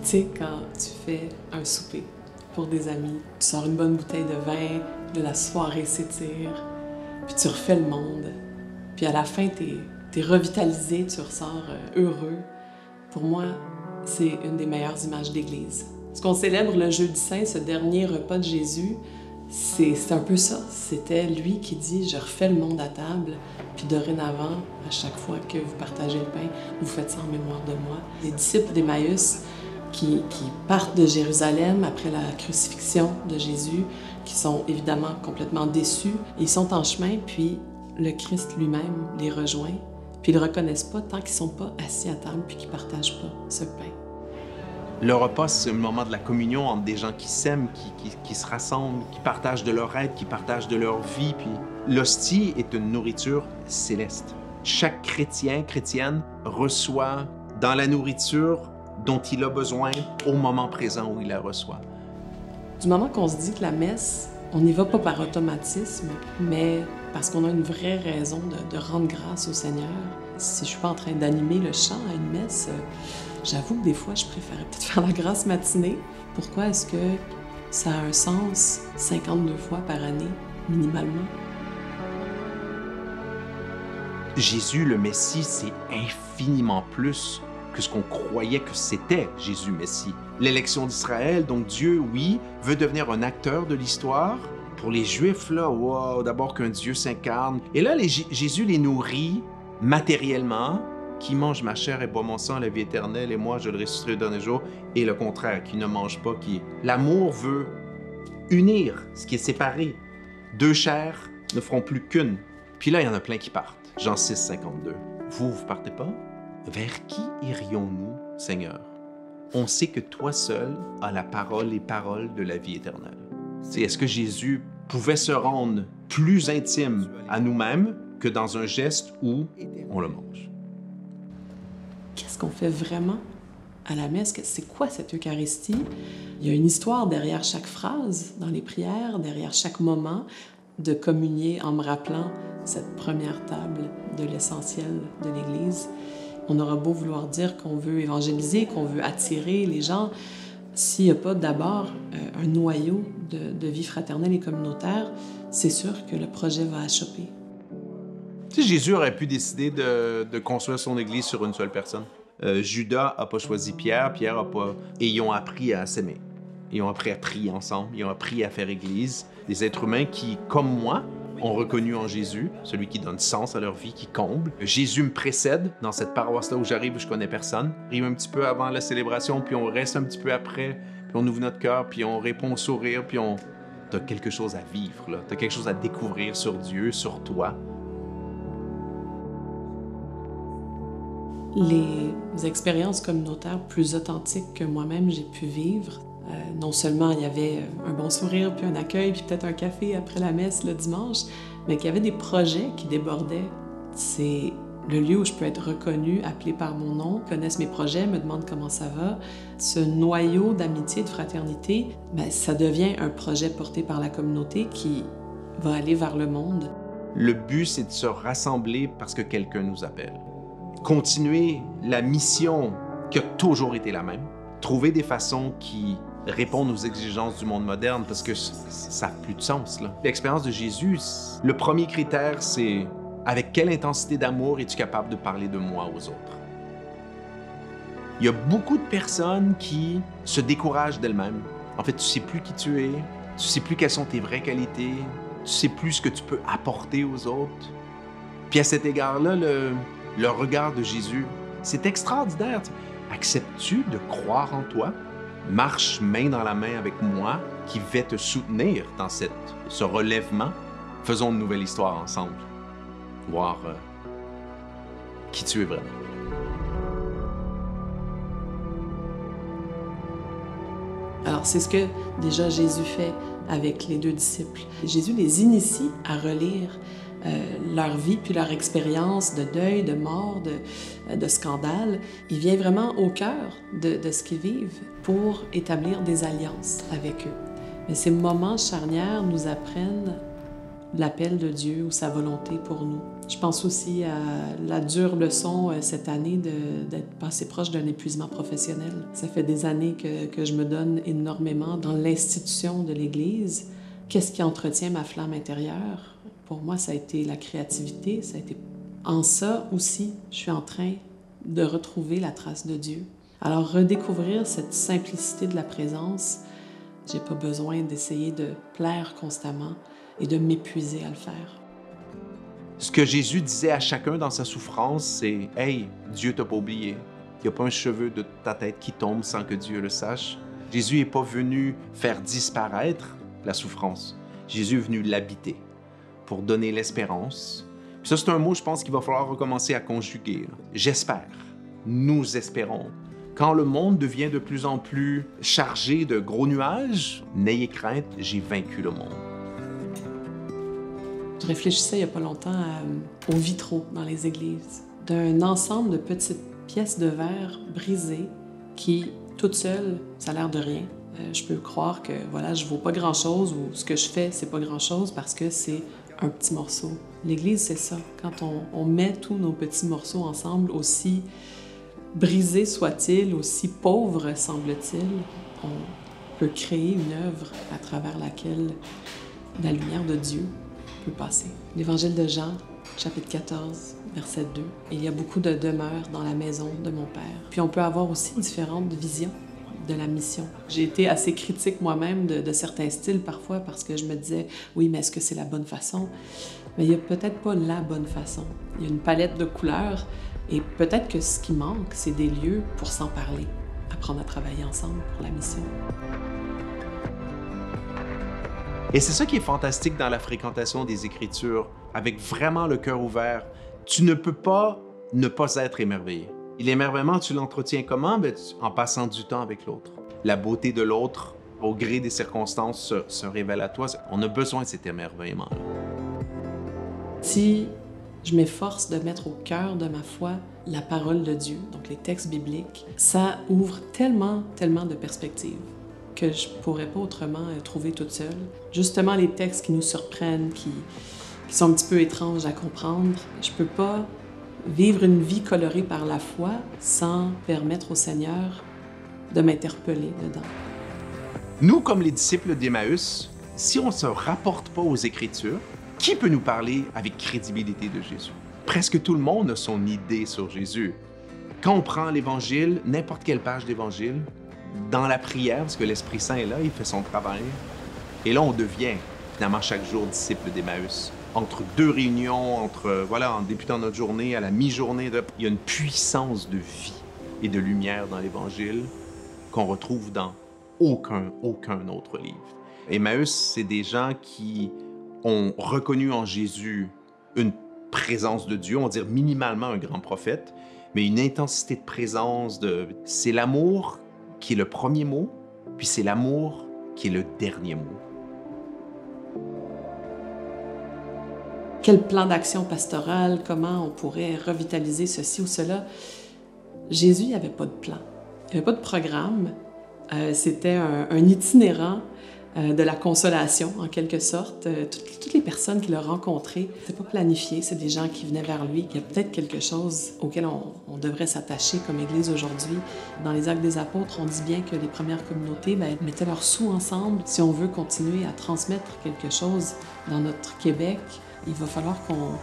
Tu sais, quand tu fais un souper pour des amis, tu sors une bonne bouteille de vin, la soirée s'étire, puis tu refais le monde. Puis à la fin, t'es revitalisé, tu ressors heureux. Pour moi, c'est une des meilleures images d'Église. Ce qu'on célèbre le Jeudi Saint, ce dernier repas de Jésus, c'est un peu ça. C'était lui qui dit « Je refais le monde à table, puis dorénavant, à chaque fois que vous partagez le pain, vous faites ça en mémoire de moi. » Les disciples d'Emmaüs qui partent de Jérusalem après la crucifixion de Jésus, qui sont évidemment complètement déçus, ils sont en chemin, puis le Christ lui-même les rejoint, puis ils ne le reconnaissent pas tant qu'ils ne sont pas assis à table puis qu'ils ne partagent pas ce pain. Le repas, c'est le moment de la communion entre des gens qui s'aiment, qui se rassemblent, qui partagent de leur aide, qui partagent de leur vie. Puis l'hostie est une nourriture céleste. Chaque chrétien, chrétienne reçoit dans la nourriture dont il a besoin au moment présent où il la reçoit. Du moment qu'on se dit que la messe, on n'y va pas par automatisme, mais parce qu'on a une vraie raison de rendre grâce au Seigneur. Si je suis pas en train d'animer le chant à une messe, j'avoue que des fois, je préférais peut-être faire la grâce matinée. Pourquoi est-ce que ça a un sens 52 fois par année, minimalement? Jésus, le Messie, c'est infiniment plus que ce qu'on croyait que c'était Jésus Messie. L'élection d'Israël, donc Dieu, oui, veut devenir un acteur de l'histoire. Pour les Juifs, là, wow, d'abord qu'un Dieu s'incarne. Et là, Jésus les nourrit matériellement, qui mange ma chair et boit mon sang, la vie éternelle, et moi, je le ressusciterai le dernier jour, et le contraire, qui ne mange pas, qui... L'amour veut unir ce qui est séparé. Deux chairs ne feront plus qu'une. Puis là, il y en a plein qui partent. Jean 6, 52. Vous partez pas? Vers qui irions-nous, Seigneur? On sait que toi seul as la parole, les paroles de la vie éternelle. Est-ce que Jésus pouvait se rendre plus intime à nous-mêmes que dans un geste où on le mange? Qu'est-ce qu'on fait vraiment à la messe? C'est quoi cette Eucharistie? Il y a une histoire derrière chaque phrase dans les prières, derrière chaque moment de communier en me rappelant cette première table de l'essentiel de l'Église. On aura beau vouloir dire qu'on veut évangéliser, qu'on veut attirer les gens, s'il n'y a pas d'abord un noyau de vie fraternelle et communautaire, c'est sûr que le projet va achoper. Tu sais, Jésus aurait pu décider de construire son Église sur une seule personne. Judas n'a pas choisi Pierre, Pierre n'a pas... Et ils ont appris à s'aimer. Ils ont appris à prier ensemble, ils ont appris à faire Église. Des êtres humains qui, comme moi, ont reconnu en Jésus, celui qui donne sens à leur vie, qui comble. Jésus me précède dans cette paroisse-là où j'arrive, où je connais personne. J'arrive un petit peu avant la célébration, puis on reste un petit peu après, puis on ouvre notre cœur, puis on répond au sourire, puis on... T'as quelque chose à vivre, là. T'as quelque chose à découvrir sur Dieu, sur toi. Les expériences communautaires plus authentiques que moi-même j'ai pu vivre, non seulement il y avait un bon sourire, puis un accueil, puis peut-être un café après la messe le dimanche, mais qu'il y avait des projets qui débordaient. C'est le lieu où je peux être reconnue, appelée par mon nom, connaissent mes projets, me demandent comment ça va. Ce noyau d'amitié, de fraternité, ça devient un projet porté par la communauté qui va aller vers le monde. Le but, c'est de se rassembler parce que quelqu'un nous appelle. Continuer la mission qui a toujours été la même. Trouver des façons qui répondent aux exigences du monde moderne parce que ça n'a plus de sens, là. L'expérience de Jésus, le premier critère, c'est avec quelle intensité d'amour es-tu capable de parler de moi aux autres? Il y a beaucoup de personnes qui se découragent d'elles-mêmes. En fait, tu sais plus qui tu es, tu sais plus quelles sont tes vraies qualités, tu sais plus ce que tu peux apporter aux autres. Puis à cet égard-là, le regard de Jésus, c'est extraordinaire. Acceptes-tu de croire en toi? Marche main dans la main avec moi qui vais te soutenir dans ce relèvement. Faisons une nouvelle histoire ensemble. Voir qui tu es vraiment. Alors, c'est ce que déjà Jésus fait avec les deux disciples. Jésus les initie à relire leur vie puis leur expérience de deuil, de mort, de scandale. Il vient vraiment au cœur de ce qu'ils vivent pour établir des alliances avec eux. Mais ces moments charnières nous apprennent l'appel de Dieu ou sa volonté pour nous. Je pense aussi à la dure leçon cette année d'être passé proche d'un épuisement professionnel. Ça fait des années que je me donne énormément dans l'institution de l'Église. Qu'est-ce qui entretient ma flamme intérieure? Pour moi, ça a été la créativité, ça a été... En ça aussi, je suis en train de retrouver la trace de Dieu. Alors, redécouvrir cette simplicité de la présence, j'ai pas besoin d'essayer de plaire constamment et de m'épuiser à le faire. Ce que Jésus disait à chacun dans sa souffrance, c'est « Hey, Dieu t'a pas oublié. Il n'y a pas un cheveu de ta tête qui tombe sans que Dieu le sache. » Jésus n'est pas venu faire disparaître la souffrance. Jésus est venu l'habiter pour donner l'espérance. Puis ça, c'est un mot, je pense, qu'il va falloir recommencer à conjuguer. J'espère. Nous espérons. Quand le monde devient de plus en plus chargé de gros nuages, n'ayez crainte, j'ai vaincu le monde. Je réfléchissais il n'y a pas longtemps aux vitraux dans les églises, d'un ensemble de petites pièces de verre brisées qui, toutes seules, ça a l'air de rien. Je peux croire que voilà, je ne vaux pas grand-chose ou ce que je fais, c'est pas grand-chose parce que c'est un petit morceau. L'Église, c'est ça. Quand on met tous nos petits morceaux ensemble, aussi brisés soient-ils, aussi pauvres semble-t-il, on peut créer une œuvre à travers laquelle la lumière de Dieu peut passer. L'Évangile de Jean, chapitre 14, verset 2. Il y a beaucoup de demeures dans la maison de mon Père. Puis on peut avoir aussi différentes visions de la mission. J'ai été assez critique moi-même de certains styles parfois parce que je me disais, oui, mais est-ce que c'est la bonne façon? Mais il n'y a peut-être pas la bonne façon. Il y a une palette de couleurs et peut-être que ce qui manque, c'est des lieux pour s'en parler, apprendre à travailler ensemble pour la mission. Et c'est ça qui est fantastique dans la fréquentation des Écritures, avec vraiment le cœur ouvert. Tu ne peux pas ne pas être émerveillé. Et l'émerveillement, tu l'entretiens comment? En passant du temps avec l'autre. La beauté de l'autre, au gré des circonstances, se révèle à toi. On a besoin de cet émerveillement-là. Si je m'efforce de mettre au cœur de ma foi la parole de Dieu, donc les textes bibliques, ça ouvre tellement de perspectives que je ne pourrais pas autrement trouver toute seule. Justement, les textes qui nous surprennent, qui sont un petit peu étranges à comprendre, je ne peux pas vivre une vie colorée par la foi sans permettre au Seigneur de m'interpeller dedans. Nous, comme les disciples d'Emmaüs, si on ne se rapporte pas aux Écritures, qui peut nous parler avec crédibilité de Jésus? Presque tout le monde a son idée sur Jésus. Quand on prend l'Évangile, n'importe quelle page d'Évangile, dans la prière, parce que l'Esprit Saint est là, il fait son travail, et là, on devient finalement chaque jour disciple d'Emmaüs. Entre deux réunions, en débutant notre journée, à la mi-journée, il y a une puissance de vie et de lumière dans l'Évangile qu'on retrouve dans aucun autre livre. Emmaüs, c'est des gens qui ont reconnu en Jésus une présence de Dieu, on va dire minimalement un grand prophète, mais une intensité de présence, c'est l'amour qui est le premier mot, puis c'est l'amour qui est le dernier mot. Quel plan d'action pastorale, comment on pourrait revitaliser ceci ou cela? Jésus, il n'y avait pas de plan, il n'y avait pas de programme, c'était un itinérant de la consolation, en quelque sorte. Toutes les personnes qu'il a rencontrées, c'est pas planifié, c'est des gens qui venaient vers lui. Il y a peut-être quelque chose auquel on devrait s'attacher comme Église aujourd'hui. Dans les Actes des Apôtres, on dit bien que les premières communautés mettaient leurs sous ensemble. Si on veut continuer à transmettre quelque chose dans notre Québec, il va falloir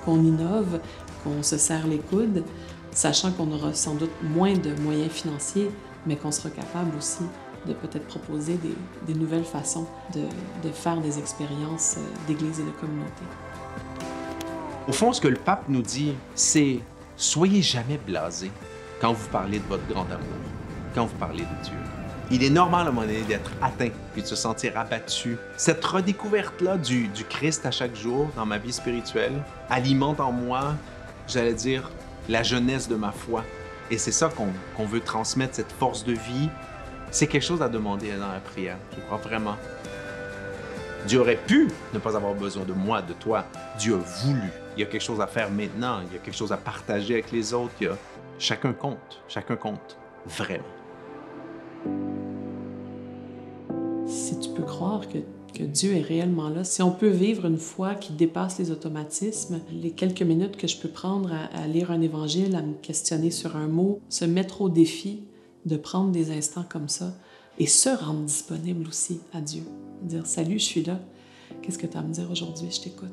qu'on innove, qu'on se serre les coudes, sachant qu'on aura sans doute moins de moyens financiers, mais qu'on sera capable aussi de peut-être proposer des nouvelles façons de faire des expériences d'église et de communauté. Au fond, ce que le pape nous dit, c'est « Soyez jamais blasés quand vous parlez de votre grand amour, quand vous parlez de Dieu. » Il est normal à un moment donné d'être atteint et de se sentir abattu. Cette redécouverte-là du Christ à chaque jour dans ma vie spirituelle alimente en moi, j'allais dire, la jeunesse de ma foi. Et c'est ça qu'on veut transmettre, cette force de vie. C'est quelque chose à demander dans la prière, je crois vraiment. Dieu aurait pu ne pas avoir besoin de moi, de toi. Dieu a voulu. Il y a quelque chose à faire maintenant. Il y a quelque chose à partager avec les autres. Chacun compte, vraiment. Si tu peux croire que que Dieu est réellement là. Si on peut vivre une foi qui dépasse les automatismes, les quelques minutes que je peux prendre à lire un évangile, à me questionner sur un mot, se mettre au défi de prendre des instants comme ça et se rendre disponible aussi à Dieu. Dire « Salut, je suis là. Qu'est-ce que tu as à me dire aujourd'hui? Je t'écoute. »